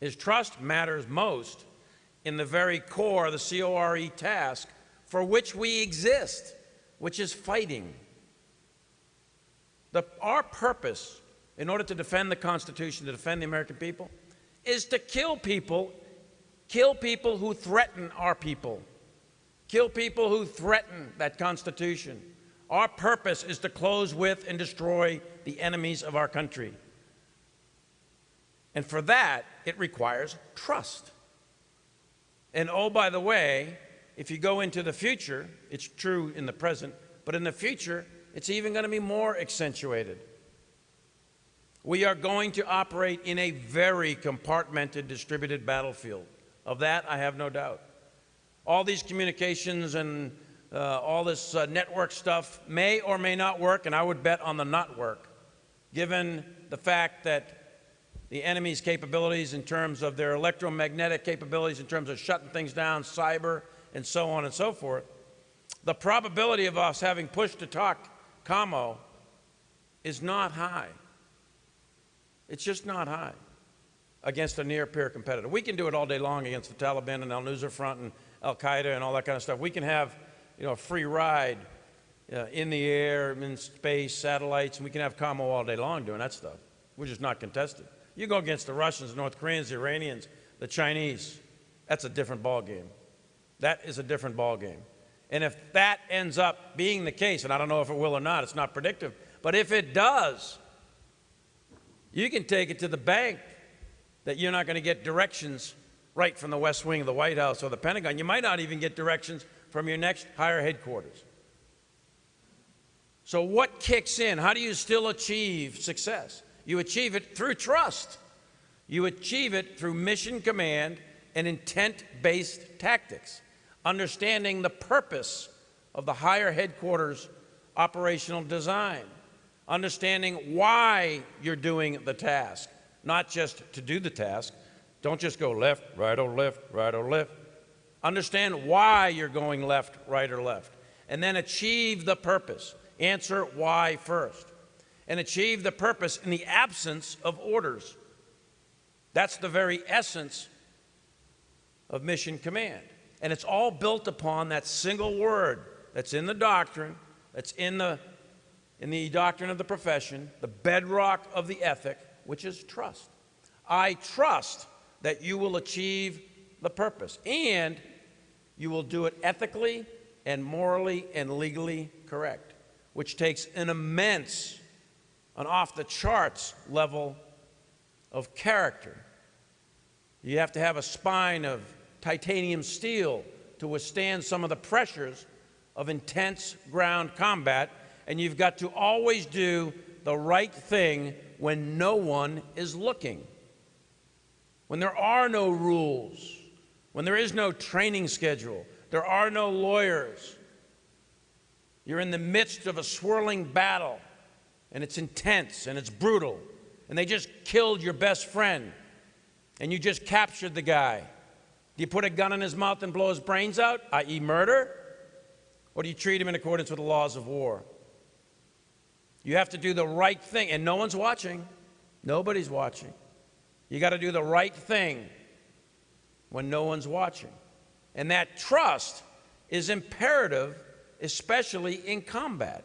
is trust matters most in the very core of the CORE task for which we exist, which is fighting. Our purpose, in order to defend the Constitution, to defend the American people, is to kill people who threaten our people, kill people who threaten that Constitution. Our purpose is to close with and destroy the enemies of our country. And for that, it requires trust. And oh, by the way, if you go into the future, it's true in the present, but in the future, it's even going to be more accentuated. We are going to operate in a very compartmented, distributed battlefield. Of that, I have no doubt. All these communications and all this network stuff may or may not work, and I would bet on the not work, given the fact that the enemy's capabilities in terms of their electromagnetic capabilities, in terms of shutting things down, cyber, and so on and so forth. The probability of us having push-to-talk commo is not high. It's just not high against a near-peer competitor. We can do it all day long against the Taliban and Al-Nusra Front and Al-Qaeda and all that kind of stuff. We can have, a free ride in the air, in space, satellites, and we can have commo all day long doing that stuff. We're just not contested. You go against the Russians, the North Koreans, the Iranians, the Chinese, that's a different ballgame. That is a different ballgame. And if that ends up being the case, and I don't know if it will or not, it's not predictive, but if it does, you can take it to the bank that you're not going to get directions right from the West Wing of the White House or the Pentagon. You might not even get directions from your next higher headquarters. So what kicks in? How do you still achieve success? You achieve it through trust. You achieve it through mission command and intent-based tactics, understanding the purpose of the higher headquarters operational design, understanding why you're doing the task, not just to do the task. Don't just go left, right, or left, right, or left. Understand why you're going left, right, or left, and then achieve the purpose. Answer why first, and achieve the purpose in the absence of orders. That's the very essence of mission command. And it's all built upon that single word that's in the doctrine, that's in the doctrine of the profession, the bedrock of the ethic, which is trust. I trust that you will achieve the purpose, and you will do it ethically and morally and legally correct, which takes an immense, an off-the-charts level of character. You have to have a spine of titanium steel to withstand some of the pressures of intense ground combat, and you've got to always do the right thing when no one is looking, when there are no rules, when there is no training schedule, there are no lawyers. You're in the midst of a swirling battle, and it's intense and it's brutal, and they just killed your best friend, and you just captured the guy. Do you put a gun in his mouth and blow his brains out, i.e. murder? Or do you treat him in accordance with the laws of war? You have to do the right thing, and no one's watching. Nobody's watching. You got to do the right thing when no one's watching. And that trust is imperative, especially in combat.